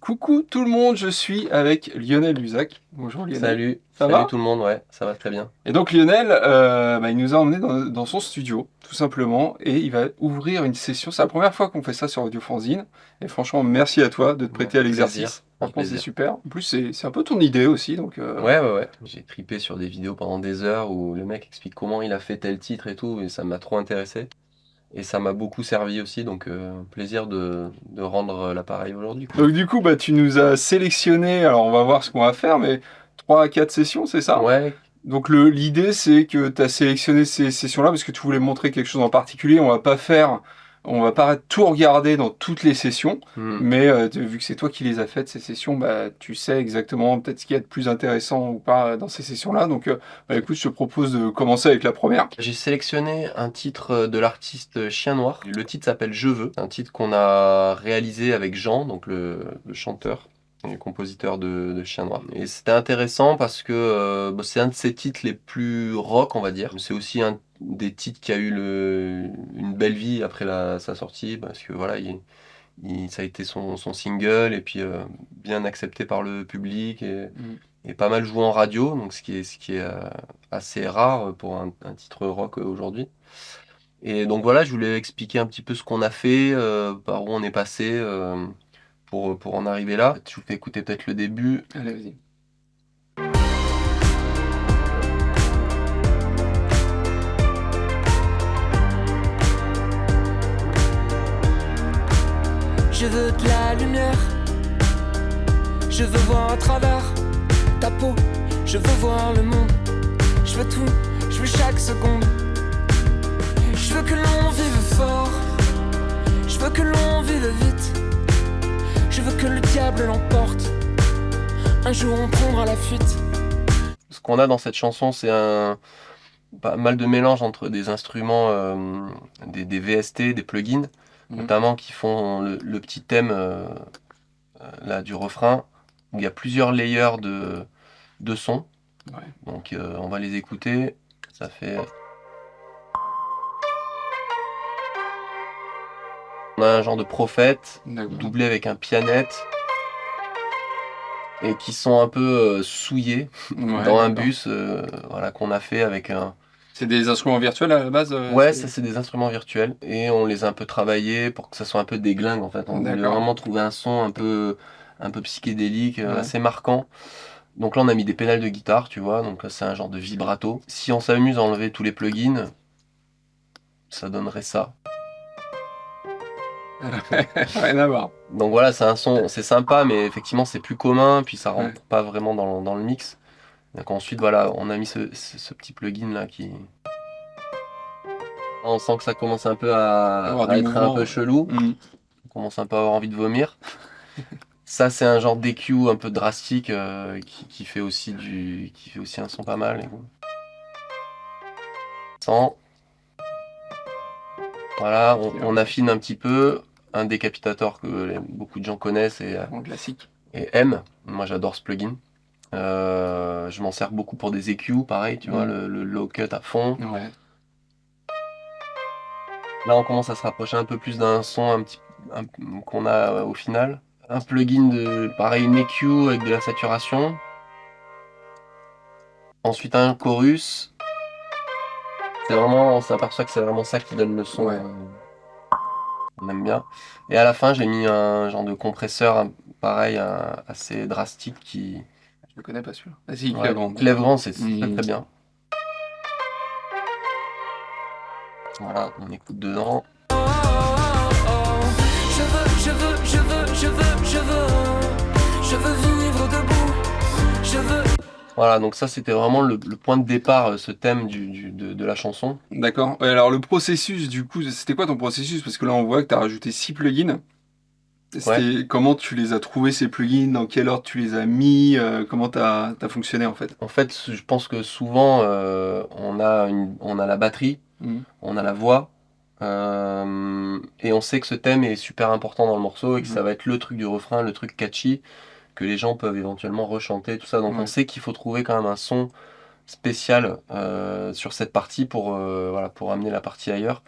Coucou tout le monde, je suis avec Lionel Luzac. Bonjour Lionel. Salut, Ça salut va? tout le monde, ouais, ça va très bien. Et donc Lionel, il nous a emmenés dans son studio, tout simplement, et il va ouvrir une session. C'est la première fois qu'on fait ça sur Audio Fanzine. Et franchement, merci à toi de te prêter à l'exercice. Un Franchement, c'est plaisir. super. En plus, c'est un peu ton idée aussi, donc Ouais. J'ai tripé sur des vidéos pendant des heures où le mec explique comment il a fait tel titre et tout, et ça m'a trop intéressé. Et ça m'a beaucoup servi aussi, donc plaisir de rendre l'appareil aujourd'hui, quoi. donc du coup, tu nous as sélectionné. Alors, on va voir ce qu'on va faire, mais 3 à 4 sessions, c'est ça? Ouais, Donc l'idée c'est que tu as sélectionné ces sessions-là parce que tu voulais montrer quelque chose en particulier. On va pas tout regarder dans toutes les sessions, hmm. mais vu que c'est toi qui les as faites ces sessions, tu sais exactement peut-être ce qu'il y a de plus intéressant ou pas dans ces sessions-là. Donc écoute, je te propose de commencer avec la première. J'ai sélectionné un titre de l'artiste Chien Noir. Le titre s'appelle Je veux, un titre qu'on a réalisé avec Jean, donc le chanteur et le compositeur de Chien Noir. Et c'était intéressant parce que c'est un de ses titres les plus rock, on va dire. C'est aussi un des titres qui a eu une belle vie après sa sortie, parce que voilà, ça a été son single et puis bien accepté par le public et pas mal joué en radio, donc ce qui est assez rare pour un titre rock aujourd'hui. Et donc voilà, je voulais expliquer un petit peu ce qu'on a fait, par où on est passé pour en arriver là. Je vous fais écouter peut-être le début. Allez, vas-y. Je veux de la lumière, je veux voir à travers ta peau, je veux voir le monde, je veux tout, je veux chaque seconde. Je veux que l'on vive fort, je veux que l'on vive vite, je veux que le diable l'emporte, un jour on prendra la fuite. Ce qu'on a dans cette chanson, c'est pas mal de mélange entre des instruments, des VST, des plugins, notamment qui font le petit thème là, du refrain, où il y a plusieurs layers de sons. Ouais. Donc on va les écouter. Ça fait... On a un genre de prophète, D'accord. doublé avec un pianette, et qui sont un peu souillés Ouais, dans un d'accord. bus voilà, qu'on a fait avec un... C'est des instruments virtuels à la base Ouais, ça c'est des instruments virtuels, et on les a un peu travaillés pour que ça soit un peu déglingue en fait. On voulait D'accord. vraiment trouver un son un peu psychédélique, Ouais. assez marquant. Donc là on a mis des pédales de guitare, tu vois, donc là c'est un genre de vibrato. Si on s'amuse à enlever tous les plugins, ça donnerait ça. Rien à voir. Donc voilà, c'est un son, c'est sympa, mais effectivement c'est plus commun, puis ça rentre pas vraiment dans le mix. Donc ensuite voilà, on a mis ce petit plugin là qui... On sent que ça commence un peu à Avoir du être un mouvement. peu chelou. On commence un peu à avoir envie de vomir. Ça c'est un genre d'EQ un peu drastique qui fait aussi un son pas mal. Sans. Voilà, on affine un petit peu. Un décapitateur que beaucoup de gens connaissent En classique. et aiment. Moi j'adore ce plugin. Je m'en sers beaucoup pour des EQ, pareil, tu vois, le low cut à fond. Ouais. Là on commence à se rapprocher un peu plus d'un son qu'on a au final. Un plugin pareil, une EQ avec de la saturation. Ensuite un chorus. On s'aperçoit que c'est vraiment ça qui donne le son. Ouais. On aime bien. Et à la fin, j'ai mis un genre de compresseur, pareil, assez drastique qui... Je le connais pas celui-là. Vas-y, Ouais, Clèvrant. Clèvrant, c'est très bien. Voilà, on écoute dedans. Je veux vivre debout, je veux... Voilà, donc ça c'était vraiment le point de départ, ce thème de la chanson. D'accord. Ouais, alors le processus, du coup, c'était quoi ton processus? Parce que là, on voit que tu as rajouté 6 plugins. Comment tu les as trouvés, ces plugins? Dans quelle ordre tu les as mis? Comment t'as fonctionné, en fait? En fait, je pense que souvent, on a la batterie, on a la voix, et on sait que ce thème est super important dans le morceau et que ça va être le truc du refrain, le truc catchy, que les gens peuvent éventuellement rechanter, tout ça. Donc on sait qu'il faut trouver quand même un son spécial sur cette partie pour amener la partie ailleurs.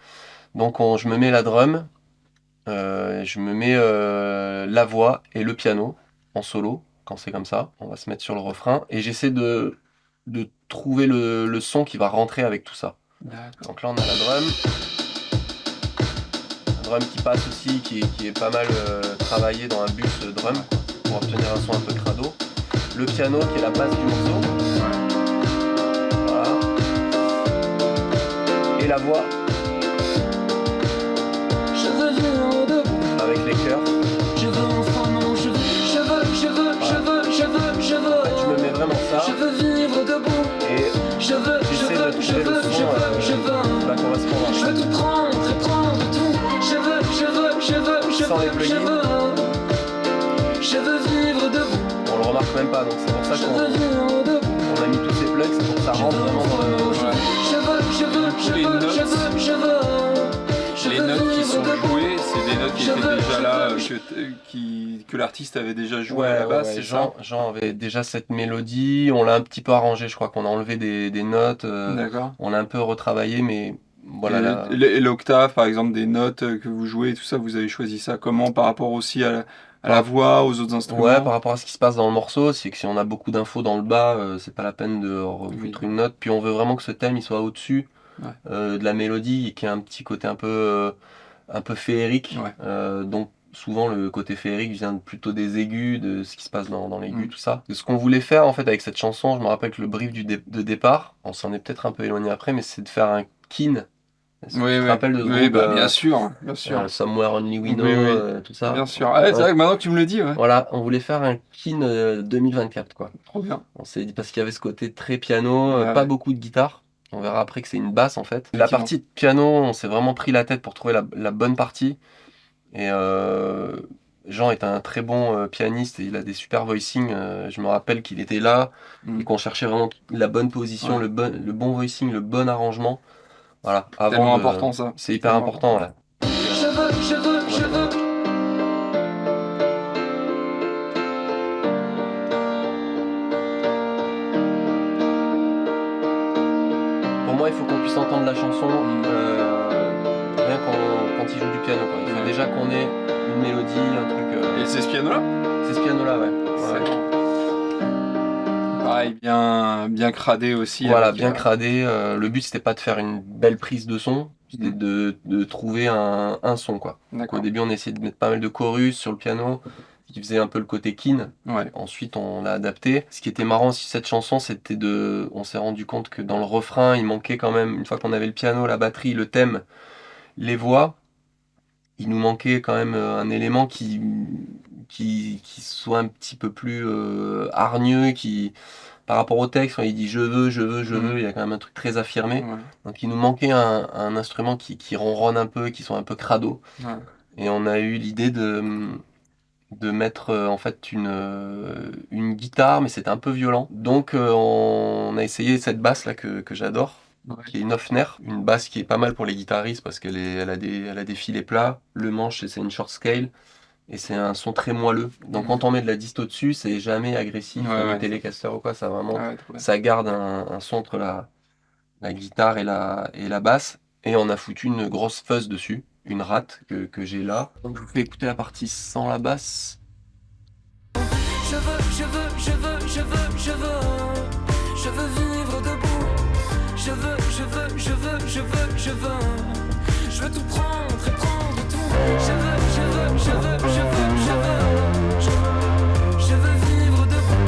Donc je me mets la drum, je me mets la voix et le piano. en solo, quand c'est comme ça. On va se mettre sur le refrain et j'essaie de trouver le son qui va rentrer avec tout ça. D'accord. Donc là, on a la drum. Un drum qui passe aussi, qui est pas mal travaillé dans un bus drum pour obtenir un son un peu crado. Le piano qui est la base du morceau. Voilà. Et la voix Je veux vivre debout. avec les chœurs. Je veux enfin non, je veux. Je me mets vraiment ça Je veux vivre debout. et Je veux, j'essaie de trouver le son je veux. qui va correspondre. Je veux tout prendre et prendre tout. Je veux, Sans les plugins. Je veux vivre debout. On le remarque même pas, donc c'est pour ça Je qu'on veux vivre debout. on a mis tous ces plugs, c'est pour que ça rentre vraiment dans le... Les notes qui sont jouées, c'est des notes qui étaient déjà là, que l'artiste avait déjà joué à la base, c'est ça? Jean avait déjà cette mélodie, on l'a un petit peu arrangé, je crois qu'on a enlevé des notes, D'accord. on l'a un peu retravaillé, mais voilà. Et l'octave, par exemple, des notes que vous jouez, tout ça, vous avez choisi ça comment par rapport aussi à la voix, aux autres instruments? Ouais, par rapport à ce qui se passe dans le morceau, c'est que si on a beaucoup d'infos dans le bas, c'est pas la peine de refoutre une note. Puis on veut vraiment que ce thème il soit au-dessus de la mélodie et qu'il y ait un petit côté un peu féerique. Ouais. Donc souvent le côté féerique vient plutôt des aigus, de ce qui se passe dans l'aigu, tout ça. Et ce qu'on voulait faire en fait avec cette chanson, je me rappelle que le brief de départ, on s'en est peut-être un peu éloigné après, mais c'est de faire un kin. Tu te rappelles de ce Oui, groupe, bien sûr, bien sûr. Somewhere Only We Know, Oui. tout ça. Bien sûr. Ah, c'est vrai que maintenant que tu me le dis, ouais. Voilà, on voulait faire un kin 2024, quoi. Trop bien. On s'est dit parce qu'il y avait ce côté très piano, Ouais. pas beaucoup de guitare. On verra après que c'est une basse en fait. La Effectivement. partie de piano, on s'est vraiment pris la tête pour trouver la bonne partie. Et Jean est un très bon pianiste et il a des super voicings. Je me rappelle qu'il était là et qu'on cherchait vraiment la bonne position, le bon voicing, le bon arrangement. Voilà. C'est tellement important ça. C'est hyper important, voilà. Je veux. Pour moi, il faut qu'on puisse entendre la chanson rien quand il joue du piano, quoi. Il faut déjà qu'on ait une mélodie, un truc. Et c'est ce piano-là? C'est ce piano-là, ouais. Pareil, bien cradé aussi. Voilà, avec, bien cradé. Le but, c'était pas de faire une belle prise de son, c'était de trouver un son, quoi. Donc, au début, on essayait de mettre pas mal de chorus sur le piano, qui faisait un peu le côté kin. Ouais. Ensuite, on l'a adapté. Ce qui était marrant aussi, cette chanson, c'était on s'est rendu compte que dans le refrain, il manquait quand même, une fois qu'on avait le piano, la batterie, le thème, les voix, il nous manquait quand même un élément qui soit un petit peu plus hargneux, par rapport au texte, quand il dit je veux, il y a quand même un truc très affirmé. Ouais. Donc il nous manquait un instrument qui ronronne un peu, qui soit un peu crado. Ouais. Et on a eu l'idée de mettre en fait une guitare, mais c'était un peu violent. Donc on a essayé cette basse là que j'adore, qui est une Hofner, une basse qui est pas mal pour les guitaristes parce elle a des filets plats. Le manche c'est une short scale et c'est un son très moelleux. Donc quand on met de la disto dessus, c'est jamais agressif, un Telecaster ou quoi, ça vraiment, ça garde un son entre la guitare et la basse. Et on a foutu une grosse fuzz dessus, une rate que j'ai là. Donc je vous fais écouter la partie sans la basse. Je veux vivre debout. Je veux tout prendre et prendre tout. Je veux vivre debout. Je veux vivre debout.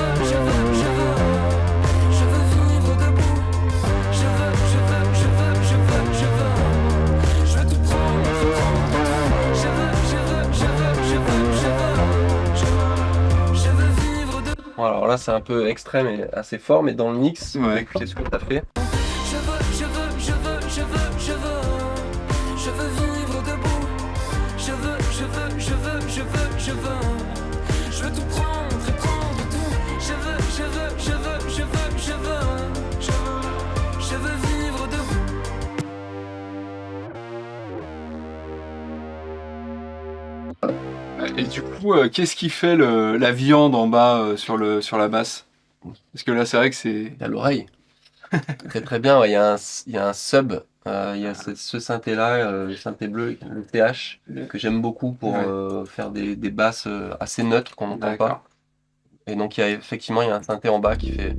Je veux vivre debout. Je veux tout prendre. Je veux vivre debout. Voilà, alors là c'est un peu extrême et assez fort, mais dans le mix, on va écouter ce que t'as fait. Je veux vivre debout. Je veux tout prendre et prendre tout. Je veux vivre debout. Et du coup, qu'est-ce qui fait la viande en bas sur la basse? Parce que là, c'est vrai que c'est... Il y a l'oreille. Très très bien, ouais, il y a un sub, il y a ce synthé-là, le synthé bleu, le TH, que j'aime beaucoup pour faire des basses assez neutres qu'on n'entend pas. D'accord. Et donc effectivement, il y a un synthé en bas qui fait...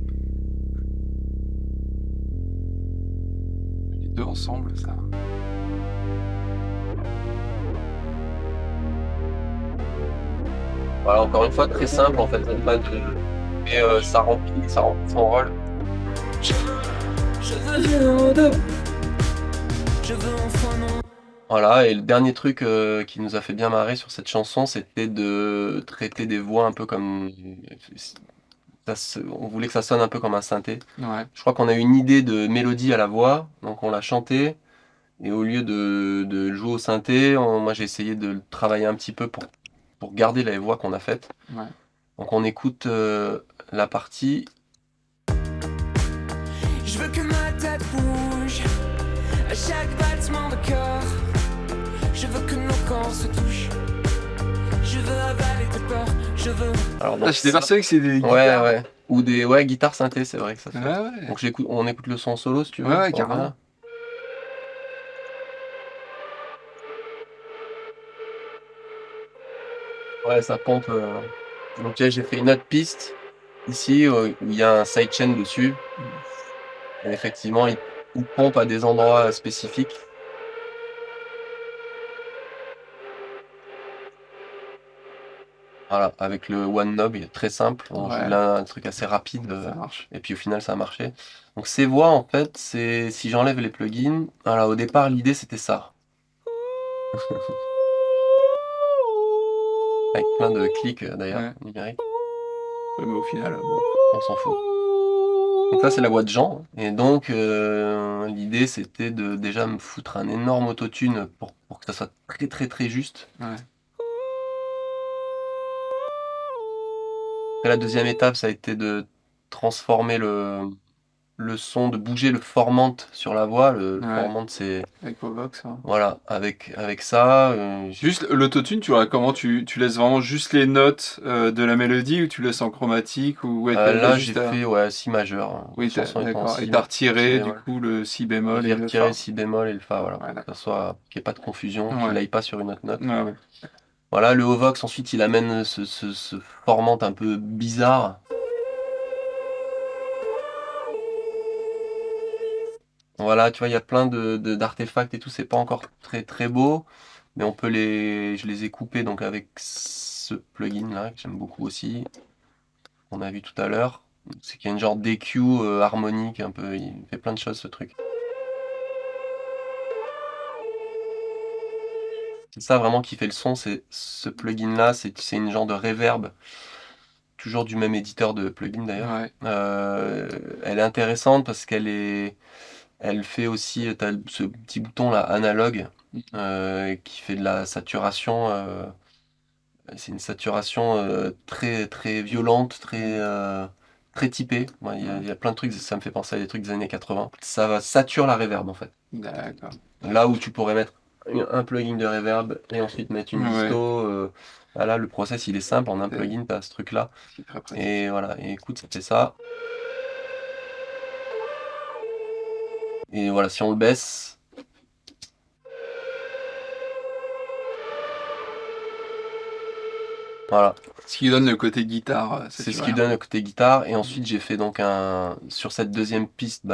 Les deux ensemble, ça. Voilà, encore une fois, très simple en fait, pas de... Mais ça remplit son rôle. Je veux de. Je veux enfin non. Voilà, et le dernier truc qui nous a fait bien marrer sur cette chanson, c'était de traiter des voix un peu comme... On voulait que ça sonne un peu comme un synthé. Ouais. Je crois qu'on a eu une idée de mélodie à la voix, donc on l'a chanté, et au lieu de jouer au synthé, moi j'ai essayé de le travailler un petit peu pour garder la voix qu'on a faite. Ouais. Donc on écoute la partie. Je veux que ma tête bouge à chaque battement de cœur. Je veux que nos corps se touchent. Je veux avaler tes peurs. Je veux. Alors, Ah, j'étais persuadé que c'était des Ouais, guitares. ouais. Ou des guitares synthé, c'est vrai que ça fait. Ouais, ouais. Donc on écoute le son solo si tu veux. Ouais, ouais, Voilà. carrément. Ouais, ça pompe. Donc là, j'ai fait une autre piste ici où il y a un sidechain dessus. Et effectivement, il pompe à des endroits spécifiques. Voilà, avec le one knob, il est très simple. On Ouais. joue là un truc assez rapide. Ça marche. Et puis au final, ça a marché. Donc ces voix, en fait, c'est si j'enlève les plugins. Voilà, au départ, l'idée c'était ça. Avec plein de clics d'ailleurs, Ouais. numériques. Ouais, mais au final, bon. On s'en fout. Donc ça c'est la voix de Jean. Et donc l'idée c'était de déjà me foutre un énorme autotune pour que ça soit très très très juste. Ouais. Après, la deuxième étape ça a été de transformer le son, de bouger le formant sur la voix. Le Ouais. formant c'est... Avec Vovox, hein. Voilà, avec ça... Juste l'autotune, tu vois comment tu laisses vraiment juste les notes de la mélodie ou tu laisses en chromatique ou ouais, là juste j'ai fait si majeur. Hein. Oui, La chanson est en d'accord. si, Et t'as retiré si du bémol. coup le si bémol J'ai et le retiré fa. le si bémol et le fa, voilà, Ouais, pour que ça soit, qu'il n'y ait pas de confusion, Ouais. qu'il n'aille pas sur une autre note. Ouais, ouais. Voilà, le Hovox, ensuite il amène ce formant un peu bizarre. Voilà, tu vois, il y a plein d'artefacts et tout, c'est pas encore très très beau, mais je les ai coupés donc avec ce plugin là, que j'aime beaucoup aussi, qu'on a vu tout à l'heure. C'est qu'il y a une genre d'EQ harmonique un peu, il fait plein de choses ce truc. C'est ça vraiment qui fait le son, c'est ce plugin là, c'est une genre de reverb, toujours du même éditeur de plugin d'ailleurs. Ouais. Elle est intéressante parce elle fait aussi, t'as ce petit bouton là analogue qui fait de la saturation. C'est une saturation très très violente, très typée. Ouais, il y a plein de trucs, ça me fait penser à des trucs des années 80. Ça va sature la reverb en fait. D'accord. Là où tu pourrais mettre un plugin de reverb et ensuite mettre une Ouais. disto. Là, le process il est simple, en un Ouais. plugin, tu as ce truc là. C'est très pratique. Et voilà, et écoute, ça fait ça. Et voilà, si on le baisse. Voilà, Ce qui donne le côté guitare. c'est ce qui donne le côté guitare. Et ensuite, j'ai fait donc sur cette deuxième piste,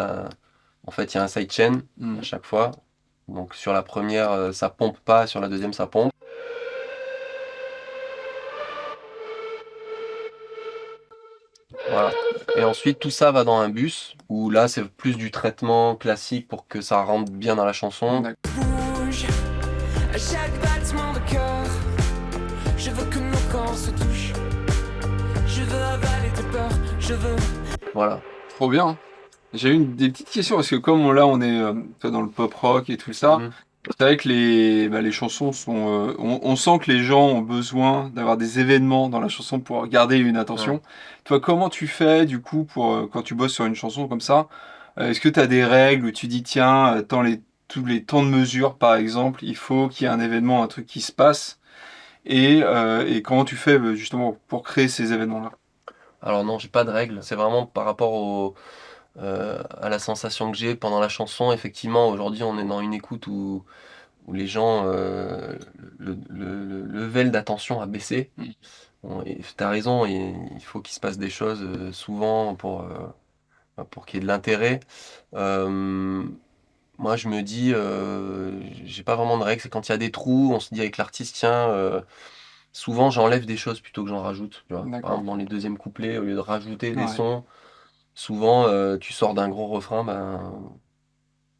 en fait, il y a un sidechain à chaque fois. Donc sur la première, ça pompe pas, sur la deuxième, ça pompe. Voilà. Et ensuite, tout ça va dans un bus, où là, c'est plus du traitement classique pour que ça rentre bien dans la chanson. Bouge à chaque battement de cœur. Je veux que nos corps se touchent. Je veux avaler tes peurs. Je veux. Voilà. Trop bien. J'ai eu des petites questions parce que comme on est dans le pop rock et tout ça, c'est vrai que les chansons sont. On sent que les gens ont besoin d'avoir des événements dans la chanson pour garder une attention. Ouais. Toi, comment tu fais du coup pour quand tu bosses sur une chanson comme ça? Est-ce que tu as des règles où tu dis tiens, tous les temps de mesure par exemple, il faut qu'il y ait un événement, un truc qui se passe et comment tu fais justement pour créer ces événements-là? Alors non, j'ai pas de règle. C'est vraiment par rapport à la sensation que j'ai pendant la chanson. Effectivement, aujourd'hui, on est dans une écoute où les gens, le level d'attention a baissé. Bon, et t'as raison, il faut qu'il se passe des choses souvent pour qu'il y ait de l'intérêt. Euh, Moi, je me dis, j'ai pas vraiment de règles. C'est quand il y a des trous, on se dit avec l'artiste, tiens, souvent j'enlève des choses plutôt que j'en rajoute. Tu vois. Par D'accord. exemple, dans les deuxièmes couplets, au lieu de rajouter des Ouais. sons, souvent tu sors d'un gros refrain, ben,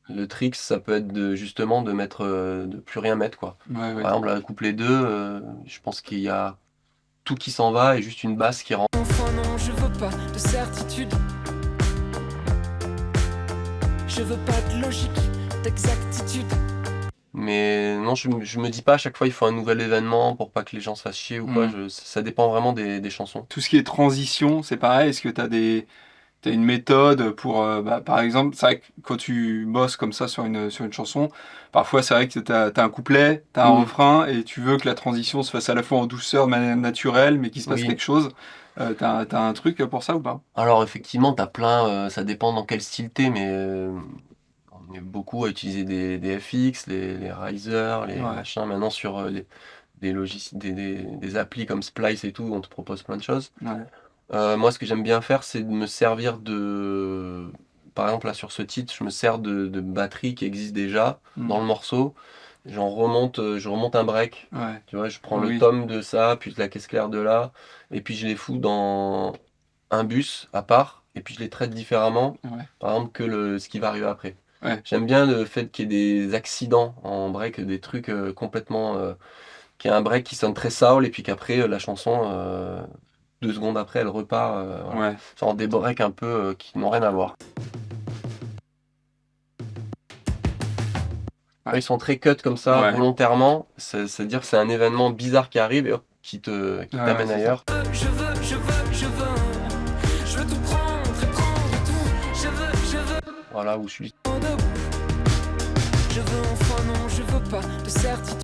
le trick, ça peut être justement de mettre, de plus rien mettre, quoi. Ouais, ouais. Par exemple, le couplet 2, je pense qu'il y a tout qui s'en va et juste une basse qui rentre. Enfant, non, je veux pas de certitude. Je veux pas de logique, d'exactitude. Mais non, je me dis pas à chaque fois il faut un nouvel événement pour pas que les gens se fassent chier ou quoi. Ça dépend vraiment des chansons. Tout ce qui est transition, c'est pareil. Est-ce que t'as une méthode pour, par exemple, c'est vrai que quand tu bosses comme ça sur une chanson, parfois c'est vrai que t'as un couplet, t'as un refrain, et tu veux que la transition se fasse à la fois en douceur, de manière naturelle, mais qu'il se passe Oui. quelque chose. T'as un truc pour ça ou pas? Alors effectivement, t'as plein, ça dépend dans quel style t'es, mais on est beaucoup à utiliser des FX, les Riser, les Ouais. machins. Maintenant sur des logiciels, des applis comme Splice et tout, on te propose plein de choses. Ouais. Moi, ce que j'aime bien faire, c'est de me servir par exemple, là, sur ce titre, je me sers de batterie qui existe déjà dans le morceau. Je remonte un break. Ouais. Tu vois, je prends Oui. le tom de ça, puis la caisse claire de là, et puis je les fous dans un bus à part, et puis je les traite différemment, Ouais. par exemple, que ce qui va arriver après. Ouais. J'aime bien le fait qu'il y ait des accidents en break, des trucs complètement. Qu'il y ait un break qui sonne très soul, et puis qu'après, la chanson, 2 secondes après, elle repart. Voilà. Ouais. Genre des breaks un peu qui n'ont rien à voir. Ouais. Ils sont très cut comme ça, Ouais. volontairement. C'est-à-dire que c'est un événement bizarre qui arrive et hop, qui t'amène c'est ça. ailleurs. Je veux tout prendre et prendre tout. Je veux Voilà, où je suis. Je veux enfant, non, je veux pas de certitude.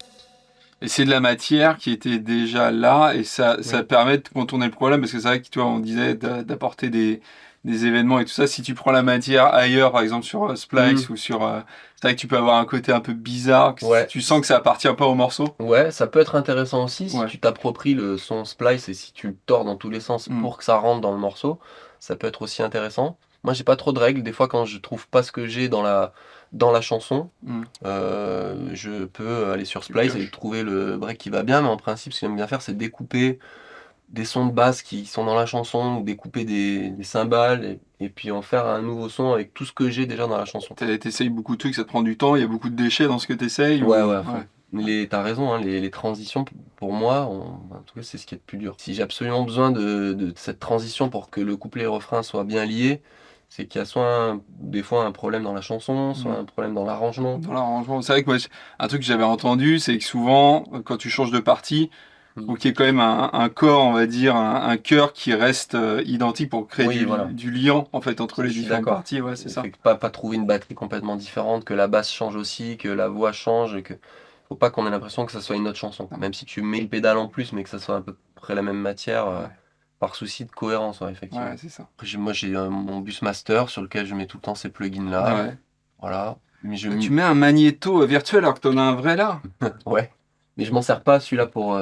Et c'est de la matière qui était déjà là, et ça Oui. permet de contourner le problème, parce que c'est vrai que toi, on disait d'apporter des événements et tout ça. Si tu prends la matière ailleurs, par exemple sur Splice ou sur. C'est vrai que tu peux avoir un côté un peu bizarre, que Ouais. tu sens que ça appartient pas au morceau. Ouais, ça peut être intéressant aussi si Ouais. tu t'appropries le son splice et si tu le tords dans tous les sens pour que ça rentre dans le morceau. Ça peut être aussi intéressant. Moi, j'ai pas trop de règles. Des fois, quand je trouve pas ce que j'ai dans la chanson, je peux aller sur Splice et trouver le break qui va bien. Mais en principe, ce que j'aime bien faire, c'est découper des sons de basse qui sont dans la chanson ou découper des cymbales et puis en faire un nouveau son avec tout ce que j'ai déjà dans la chanson. T'essayes beaucoup de trucs, ça te prend du temps, il y a beaucoup de déchets dans ce que t'essayes. Ouais, à fond. T'as raison, hein, les transitions, pour moi, en tout cas, c'est ce qui est le plus dur. Si j'ai absolument besoin de cette transition pour que le couplet et le refrain soient bien liés, c'est qu'il y a soit des fois un problème dans la chanson, soit un problème dans l'arrangement. Dans l'arrangement, c'est vrai que moi, un truc que j'avais entendu, c'est que souvent, quand tu changes de partie, faut qu'il y ait quand même un corps, on va dire, un cœur qui reste identique pour créer du lien en fait entre les différentes parties. Ouais, c'est ça. Fait que pas trouver une batterie complètement différente, que la basse change aussi, que la voix change, et que faut pas qu'on ait l'impression que ça soit une autre chanson. Même si tu mets une pédale en plus, mais que ça soit à peu près la même matière, par souci de cohérence, effectivement. Ouais, c'est ça. Après, moi j'ai mon bus master sur lequel je mets tout le temps ces plugins là. Ouais. Voilà. Mais Tu mets un magnéto virtuel alors que t'en as un vrai là. Ouais. Mais je m'en sers pas celui-là pour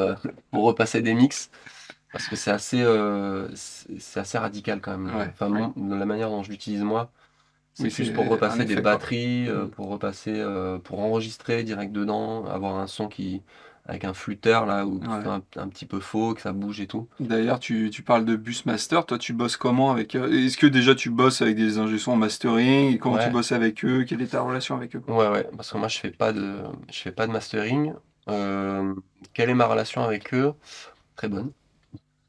repasser des mix. Parce que c'est assez radical quand même. Ouais. Enfin, la manière dont je l'utilise moi, c'est Oui, plus c'est pour repasser un effet, des quoi. batteries, pour repasser, pour enregistrer direct dedans, avoir un son avec un flûteur là, où tu fais un petit peu faux, que ça bouge et tout. D'ailleurs, tu parles de bus master. Toi, tu bosses comment avec eux? Est-ce que déjà tu bosses avec des ingé sons en mastering? Comment tu bosses avec eux? Quelle est ta relation avec eux? Ouais, parce que moi je fais pas de mastering. Quelle est ma relation avec eux? Très bonne.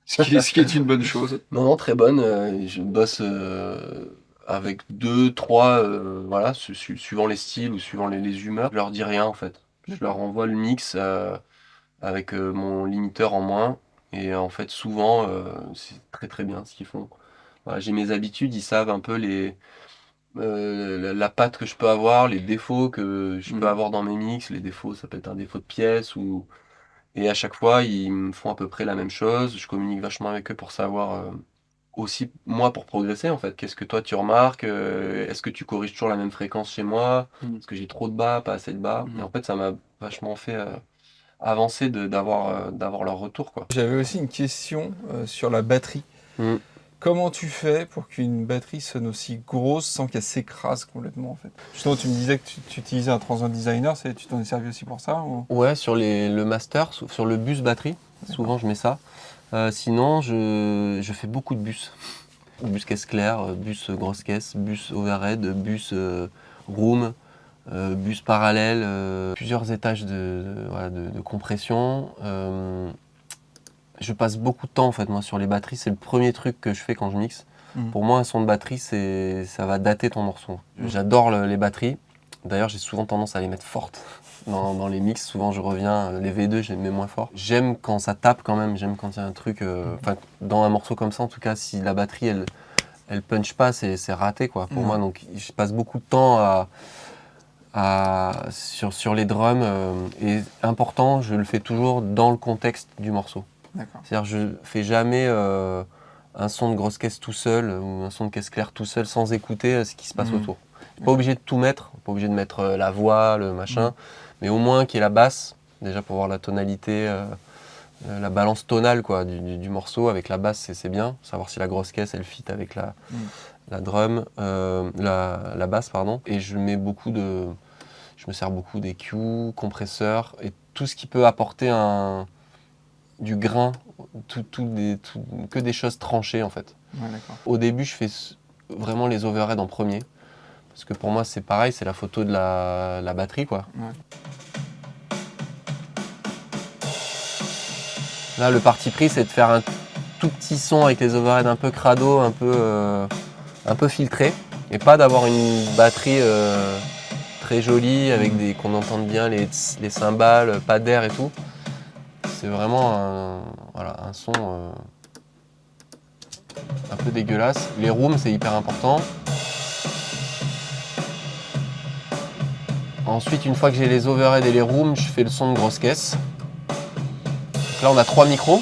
Ce qui est une bonne chose. Non, très bonne. Je bosse avec 2, 3, voilà, suivant les styles ou suivant les humeurs. Je leur dis rien en fait. Je leur envoie le mix avec mon limiteur en moins. Et en fait, souvent, c'est très très bien ce qu'ils font. Voilà, j'ai mes habitudes, ils savent un peu la patte que je peux avoir, les défauts que je peux avoir dans mes mix. Les défauts, ça peut être un défaut de pièce ou. Et à chaque fois, ils me font à peu près la même chose. Je communique vachement avec eux pour savoir aussi moi pour progresser en fait. Qu'est-ce que toi tu remarques? Est-ce que tu corriges toujours la même fréquence chez moi? Est-ce que j'ai trop de bas, pas assez de bas? Et en fait, ça m'a vachement fait avancer d'avoir leur retour, quoi. J'avais aussi une question sur la batterie. Mm. Comment tu fais pour qu'une batterie sonne aussi grosse sans qu'elle s'écrase complètement en fait? Justement, tu me disais que tu utilisais un Transient Designer, tu t'en es servi aussi pour ça ou... Ouais, sur le master, sur le bus batterie, souvent je mets ça. Sinon, je fais beaucoup de bus. Bus caisse claire, bus grosse caisse, bus overhead, bus room, bus parallèle, plusieurs étages de compression. Je passe beaucoup de temps en fait moi sur les batteries, c'est le premier truc que je fais quand je mixe. Pour moi un son de batterie ça va dater ton morceau. J'adore les batteries, d'ailleurs j'ai souvent tendance à les mettre fortes dans les mix, souvent je reviens, les V2 je les mets moins fort. J'aime quand ça tape quand même, j'aime quand il y a un truc, dans un morceau comme ça en tout cas, si la batterie elle punch pas, c'est raté quoi pour moi, donc je passe beaucoup de temps sur les drums, et important, je le fais toujours dans le contexte du morceau. D'accord. C'est-à-dire je fais jamais un son de grosse caisse tout seul ou un son de caisse claire tout seul sans écouter ce qui se passe autour. Pas obligé de tout mettre, pas obligé de mettre la voix, le machin, mais au moins qu'il y ait la basse, déjà pour voir la tonalité, la balance tonale quoi, du morceau. Avec la basse c'est bien, savoir si la grosse caisse elle fit avec la drum, la basse pardon. Et je me sers beaucoup d'EQ, compresseurs et tout ce qui peut apporter du grain, que des choses tranchées en fait. Ouais, d'accord. Au début je fais vraiment les overheads en premier, parce que pour moi c'est pareil, c'est la photo de la batterie quoi. Ouais. Là le parti pris c'est de faire un tout petit son avec les overheads un peu crado, un peu filtré, et pas d'avoir une batterie très jolie avec qu'on entende bien les cymbales, pas d'air et tout. C'est vraiment un son un peu dégueulasse. Les rooms, c'est hyper important. Ensuite, une fois que j'ai les overheads et les rooms, je fais le son de grosse caisse. Donc là, on a 3 micros.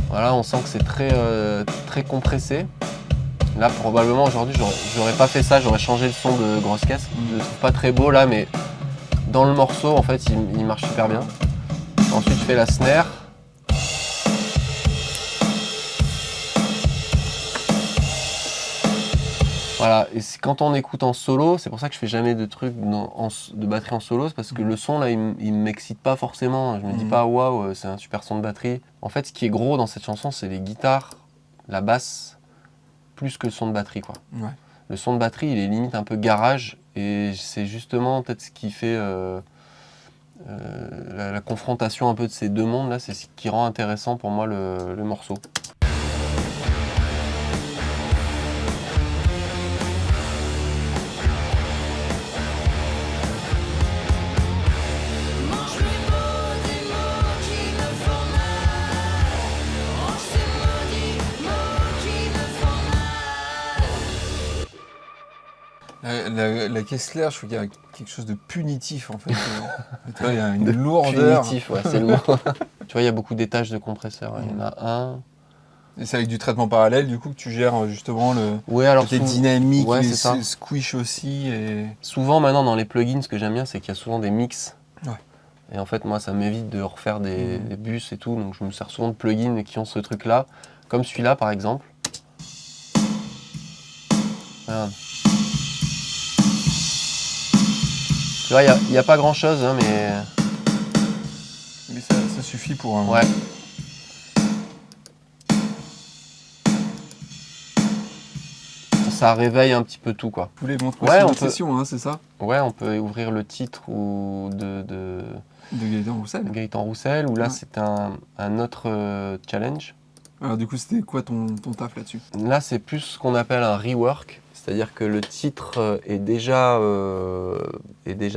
Voilà, on sent que c'est très compressé. Là, probablement, aujourd'hui, j'aurais pas fait ça, j'aurais changé le son de grosse caisse. Je le trouve pas très beau là, mais dans le morceau, en fait, il marche super bien. Ensuite, je fais la snare. Voilà, et quand on écoute en solo, c'est pour ça que je fais jamais de trucs de batterie en solo, c'est parce que le son là, il m'excite pas forcément. Je me dis pas waouh, c'est un super son de batterie. En fait, ce qui est gros dans cette chanson, c'est les guitares, la basse, plus que le son de batterie quoi. Ouais. Le son de batterie, il est limite un peu garage, et c'est justement peut-être ce qui fait la confrontation un peu de ces deux mondes là, c'est ce qui rend intéressant pour moi le morceau. La caisse claire, je trouve qu'il y a quelque chose de punitif en fait. Il y a une lourdeur. Punitif, ouais, c'est le mot. Tu vois, il y a beaucoup d'étages de compresseurs. Il y en a un. Et c'est avec du traitement parallèle, du coup, que tu gères justement ouais, alors côté dynamique, ouais, les squish aussi. Et... Souvent, maintenant, dans les plugins, ce que j'aime bien, c'est qu'il y a souvent des mix. Ouais. Et en fait, moi, ça m'évite de refaire des bus et tout. Donc, je me sers souvent de plugins qui ont ce truc-là. Comme celui-là, par exemple. Regarde. Tu vois, il n'y a pas grand-chose, hein, mais... Mais ça suffit pour un... Ouais. Ça réveille un petit peu tout, quoi. Vous voulez montrer une session, hein, c'est ça? Ouais, on peut ouvrir le titre de Gaëtan Roussel. Gaëtan Roussel, où là, c'est un autre challenge. Alors du coup, c'était quoi ton taf là-dessus? Là, c'est plus ce qu'on appelle un rework. C'est-à-dire que le titre est déjà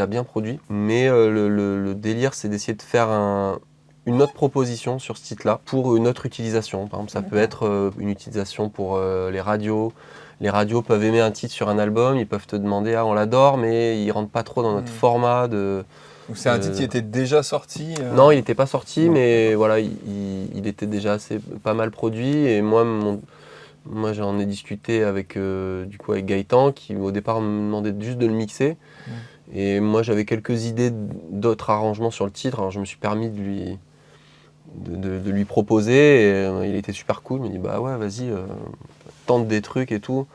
bien produit, mais le délire, c'est d'essayer de faire une autre proposition sur ce titre-là pour une autre utilisation. Par exemple, ça peut être une utilisation pour les radios. Les radios peuvent aimer un titre sur un album, ils peuvent te demander « Ah, on l'adore, mais il ne rentre pas trop dans notre format de Donc c'est un titre qui était déjà sorti Non, il n'était pas sorti, non. mais voilà, il était déjà pas mal produit. Et moi j'en ai discuté avec, du coup, avec Gaëtan, qui au départ me demandait juste de le mixer. Et moi j'avais quelques idées d'autres arrangements sur le titre, alors je me suis permis de lui proposer. Et, il était super cool, il m'a dit bah ouais, vas-y, tente des trucs et tout.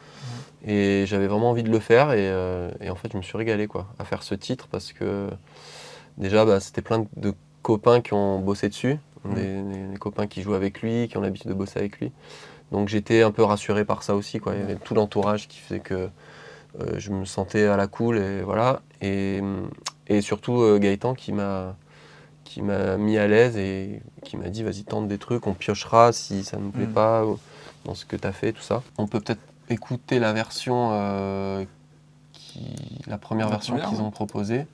Et j'avais vraiment envie de le faire. Et en fait, je me suis régalé quoi, à faire ce titre parce que. Déjà, c'était plein de copains qui ont bossé dessus, des copains qui jouent avec lui, qui ont l'habitude de bosser avec lui. Donc j'étais un peu rassuré par ça aussi, quoi. Il y avait tout l'entourage qui faisait que je me sentais à la cool, et voilà. Et surtout Gaëtan qui m'a mis à l'aise et qui m'a dit vas-y, tente des trucs, on piochera si ça ne nous plaît pas dans ce que tu as fait, tout ça. On peut peut-être écouter la version, la première version qu'ils ont proposée.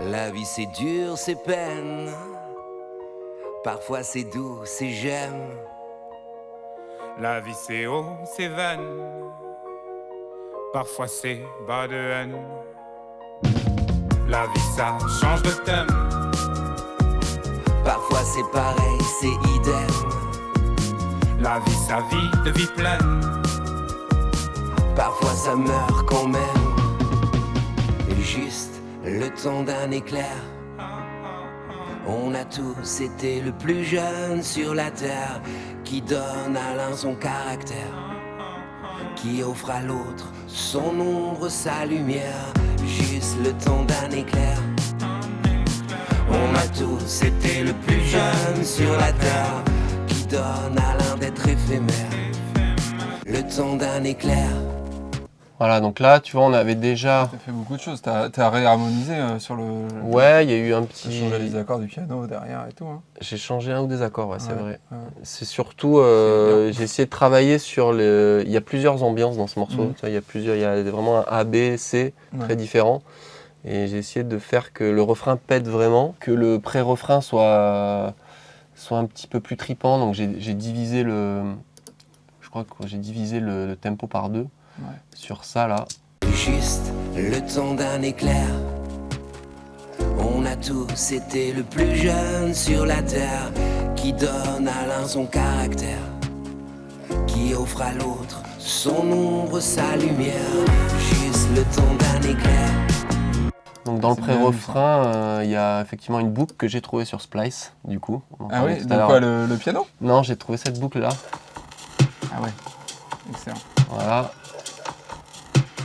La vie c'est dur, c'est peine. Parfois c'est doux, c'est j'aime. La vie c'est haut, c'est vaine. Parfois c'est bas de haine. La vie ça change de thème. Parfois c'est pareil, c'est idem. La vie sa vie de vie pleine. Parfois ça meurt quand même. Et juste le temps d'un éclair. On a tous été le plus jeune sur la terre, qui donne à l'un son caractère, qui offre à l'autre son ombre, sa lumière. Juste le temps d'un éclair. On a tous été le plus jeune sur la terre, qui donne à l'un d'être éphémère. Le temps d'un éclair. Voilà, donc là, tu vois, on avait déjà... T'as fait beaucoup de choses, t'as réharmonisé sur le... Ouais, il y a eu un petit... T'as changé les accords du piano derrière et tout. Hein. J'ai changé un ou des accords, ouais, c'est vrai. Ouais. C'est surtout, j'ai essayé de travailler sur le... Il y a plusieurs ambiances dans ce morceau, tu vois, il y a vraiment un A, B, C, très différents. Et j'ai essayé de faire que le refrain pète vraiment, que le pré-refrain soit un petit peu plus tripant. Donc j'ai divisé je crois que j'ai divisé le tempo par 2 sur ça là. Juste le temps d'un éclair. On a tous été le plus jeune sur la terre, qui donne à l'un son caractère, qui offre à l'autre son ombre, sa lumière. Juste le temps d'un éclair. Donc dans le pré-refrain, il y a effectivement une boucle que j'ai trouvée sur Splice, du coup. Ah oui, donc quoi, le piano? Non, j'ai trouvé cette boucle là. Ah ouais, excellent. Voilà.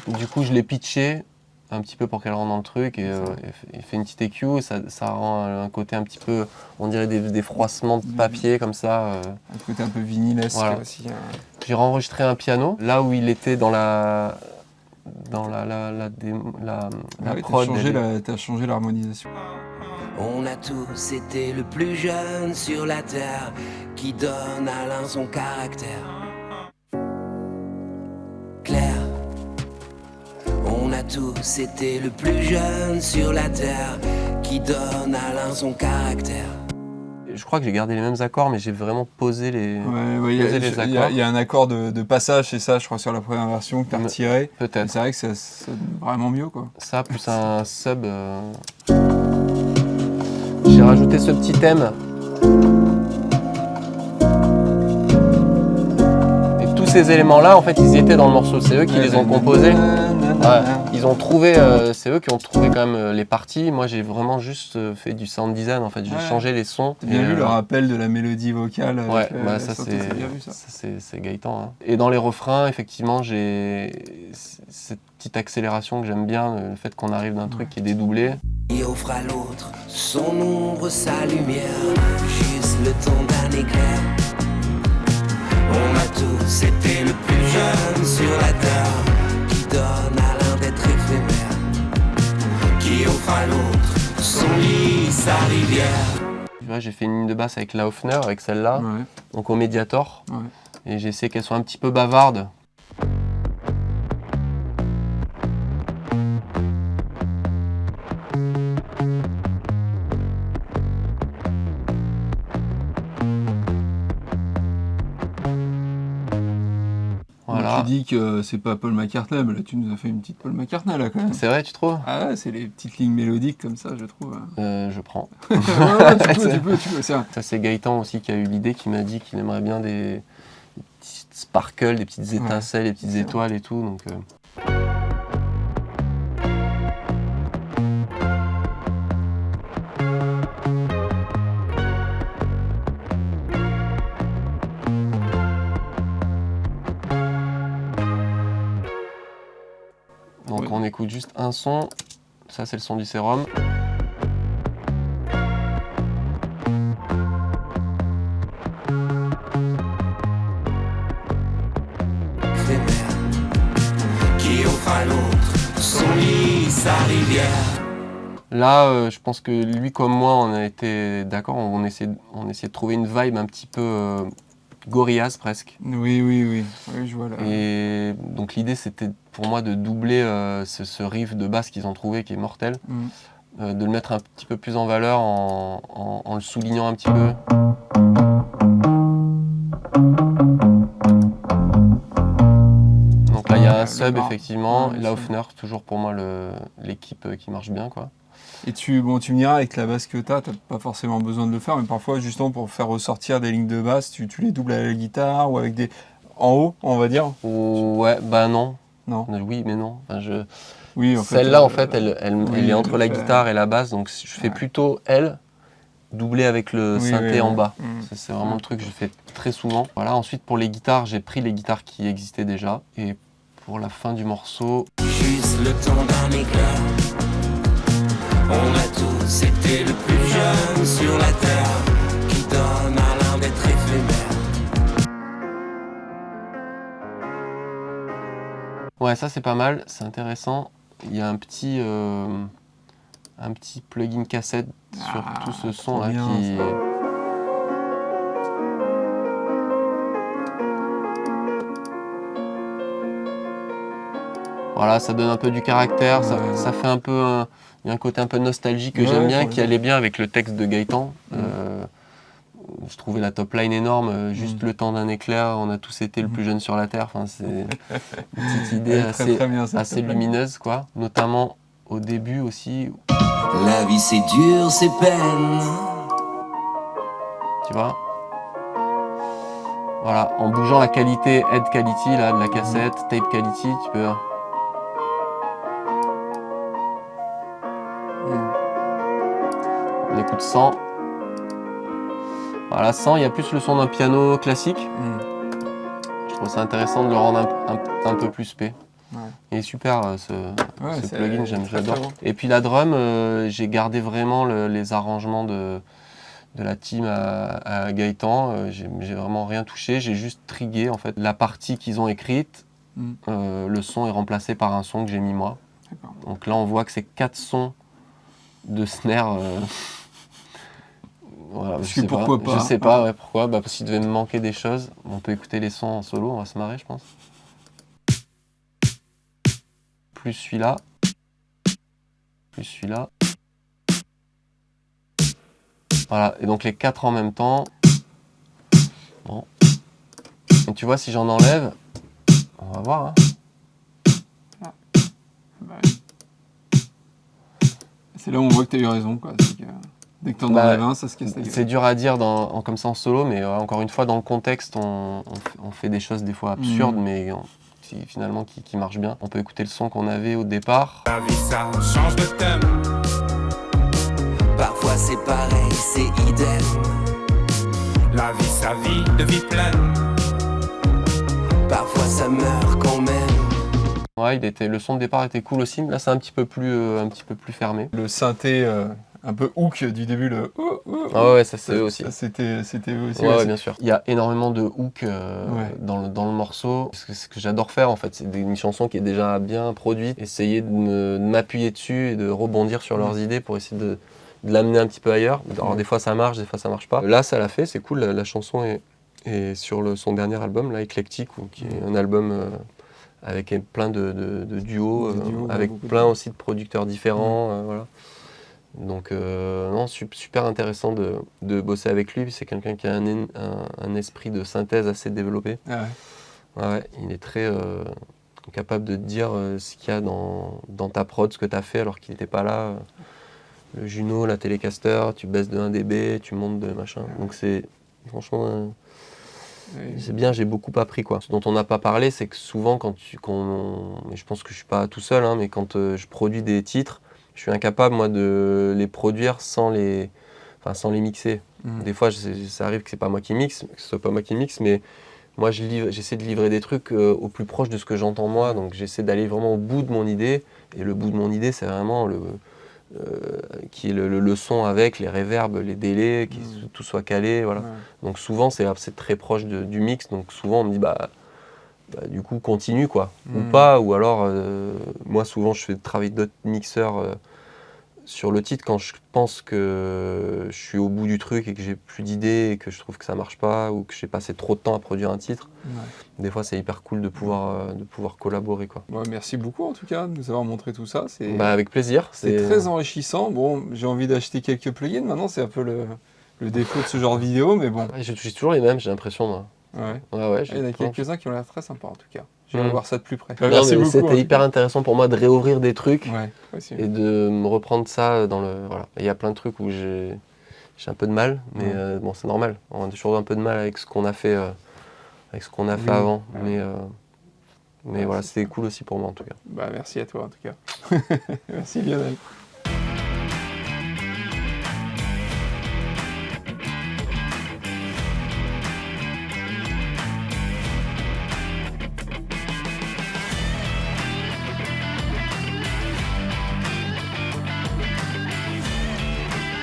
Du coup, je l'ai pitché un petit peu pour qu'elle rentre dans le truc et fait une petite EQ. Ça rend un côté un petit peu, on dirait des froissements de papier comme ça. Un côté un peu vinylesque aussi. J'ai enregistré un piano là où il était dans la prod. T'as changé l'harmonisation. On a tous été le plus jeune sur la terre, qui donne à l'un son caractère. Clair. On a tous été le plus jeune sur la terre, qui donne à l'un son caractère. Je crois que j'ai gardé les mêmes accords, mais j'ai vraiment posé les accords. Il y a un accord de passage, c'est ça, je crois, sur la première version que tu as retiré. Peut-être. C'est vrai que ça sonne vraiment mieux, quoi. Ça, plus un sub. J'ai rajouté ce petit thème. Et tous ces éléments-là, en fait, ils y étaient dans le morceau. C'est eux qui les ont composés. Ouais, ils ont trouvé, c'est eux qui ont trouvé quand même les parties. Moi, j'ai vraiment juste fait du sound design. En fait, j'ai changé les sons. T'as bien vu le rappel de la mélodie vocale. Ouais, ça c'est Gaëtan. Hein. Et dans les refrains, effectivement, j'ai cette petite accélération que j'aime bien, le fait qu'on arrive d'un truc qui est dédoublé. Il offre à l'autre son ombre, sa lumière, juste le temps d'un éclair. On a tous été le plus jeune sur la terre, qui donne à l'un d'être éphémère, qui offre à l'autre son lit, sa rivière. Tu vois, j'ai fait une ligne de basse avec la Hofner, avec celle-là, donc au Mediator, et j'ai essayé qu'elle soit un petit peu bavarde. te dis que c'est pas Paul McCartney, mais là tu nous as fait une petite Paul McCartney là quand même. C'est vrai, tu trouves? Ah ouais, c'est les petites lignes mélodiques comme ça, je trouve. Je prends. Ouais, tu peux, c'est vrai. Ça, c'est Gaëtan aussi qui a eu l'idée, qui m'a dit qu'il aimerait bien des petits sparkles, des petites étincelles, des petites c'est étoiles et tout. Donc on écoute juste un son. Ça, c'est le son du sérum. Qui offre à l'autre son lit, sa rivière. Là, je pense que lui comme moi, on a été d'accord, on essayait de trouver une vibe un petit peu Gorillaz presque. Oui, je vois là. Et donc l'idée, c'était pour moi de doubler ce riff de basse qu'ils ont trouvé, qui est mortel, de le mettre un petit peu plus en valeur en le soulignant un petit peu. Donc là, il y a un sub, effectivement, Laufner, toujours pour moi l'équipe qui marche bien, quoi. Et tu me diras, avec la basse que t'as pas forcément besoin de le faire, mais parfois, justement, pour faire ressortir des lignes de basse, tu les doubles à la guitare ou avec des... en haut, on va dire. Ouais, bah non. Non. Oui, mais non. Enfin, Oui, en fait, celle-là, en fait, elle est entre la guitare et la basse, donc je fais plutôt elle, doublée avec le synthé en bas. C'est vraiment le truc que je fais très souvent. Voilà, ensuite, pour les guitares, j'ai pris les guitares qui existaient déjà. Et pour la fin du morceau... Juste le temps d'un éclair. On a tous été le plus jeune sur la terre, qui donne à l'un d'être éphémère. Ouais, ça c'est pas mal, c'est intéressant. Il y a un petit plugin cassette sur tout ce son là bien, qui... Voilà, ça donne un peu du caractère, ça fait un peu... Il y a un côté un peu nostalgique que j'aime bien, qui allait bien avec le texte de Gaëtan. Je trouvais la top line énorme, juste le temps d'un éclair, on a tous été le plus jeune sur la Terre. Enfin, c'est une petite idée assez lumineuse, quoi. Notamment au début aussi. La vie c'est dur, c'est peine. Tu vois? Voilà, en bougeant la qualité, head quality là, de la cassette, tape quality, tu peux... On écoute 100. Voilà, 100, il y a plus le son d'un piano classique. Je trouve ça intéressant de le rendre un peu plus spé. Il est super ce plugin, j'adore. Bon. Et puis la drum, j'ai gardé vraiment les arrangements de la team à Gaëtan. J'ai vraiment rien touché, j'ai juste trigué en fait la partie qu'ils ont écrite. Le son est remplacé par un son que j'ai mis moi. Donc là on voit que c'est 4 sons de snare. Voilà, je sais pas, ouais, pourquoi. Bah, parce qu'il devait me manquer des choses. On peut écouter les sons en solo, on va se marrer, je pense. Plus celui-là. Plus celui-là. Voilà, et donc les 4 en même temps. Bon. Et tu vois, si j'en enlève, on va voir. Hein. C'est là où on voit que tu as eu raison, quoi. Dès que tu en enlèves un, ça se casse la gueule. C'est dur à dire comme ça en solo, mais encore une fois, dans le contexte, on fait des choses des fois absurdes, mais finalement qui marchent bien. On peut écouter le son qu'on avait au départ. La vie, ça change de thème. Parfois c'est pareil, c'est idem. La vie, sa vie de vie pleine. Parfois ça meurt quand même. Ouais, le son de départ était cool aussi, mais là c'est un petit peu plus fermé. Le synthé un peu hook du début, le ah ouais, ça c'est eux aussi. C'était eux aussi. Ouais, bien sûr. Il y a énormément de hook dans le morceau. Ce que j'adore faire en fait, c'est une chanson qui est déjà bien produite, essayer de m'appuyer dessus et de rebondir sur leurs idées pour essayer de l'amener un petit peu ailleurs. Alors des fois ça marche, des fois ça marche pas. Là ça l'a fait, c'est cool, la chanson est sur son dernier album, là, Eclectic, qui est un album avec plein de duos, avec plein aussi de producteurs différents. Voilà. Donc non, super intéressant de bosser avec lui. C'est quelqu'un qui a un esprit de synthèse assez développé. Ouais, il est très capable de te dire ce qu'il y a dans ta prod, ce que tu as fait alors qu'il n'était pas là. Le Juno, la Telecaster, tu baisses de 1 dB, tu montes de machin. Donc c'est franchement c'est bien, j'ai beaucoup appris quoi. Ce dont on n'a pas parlé, c'est que souvent et je pense que je suis pas tout seul, hein, mais quand je produis des titres, je suis incapable moi de les produire sans les mixer. Des fois, ça arrive que c'est pas moi qui mixe, que ce soit pas moi qui mixe, mais moi j'essaie de livrer des trucs au plus proche de ce que j'entends moi, donc j'essaie d'aller vraiment au bout de mon idée, et le bout de mon idée, c'est vraiment qui est le son avec les reverbs, les délais, tout soit calé, voilà. Ouais. Donc souvent c'est très proche du mix, donc souvent on me dit du coup continue quoi, ou pas, ou alors moi souvent je fais travailler d'autres mixeurs sur le titre quand je pense que je suis au bout du truc et que j'ai plus d'idées et que je trouve que ça marche pas ou que j'ai passé trop de temps à produire un titre. Ouais. Des fois c'est hyper cool de pouvoir collaborer quoi. Ouais, merci beaucoup en tout cas de nous avoir montré tout ça. C'est Avec plaisir. c'est très enrichissant. Bon, j'ai envie d'acheter quelques plugins maintenant, c'est un peu le défaut de ce genre de vidéo, mais bon. Ouais, j'utilise toujours les mêmes, j'ai l'impression moi. Ouais. Ouais, Il y en a quelques-uns qui ont l'air très sympas en tout cas. Je vais voir ça de plus près. Non, Merci beaucoup. c'était hyper intéressant pour moi de réouvrir des trucs Ouais, aussi. et de me reprendre ça dans le. Voilà. Il y a plein de trucs où j'ai un peu de mal, mais bon, c'est normal. On a toujours un peu de mal avec ce qu'on a fait, avant. Mais voilà, c'était cool aussi pour moi en tout cas. Merci à toi en tout cas. Merci Lionel.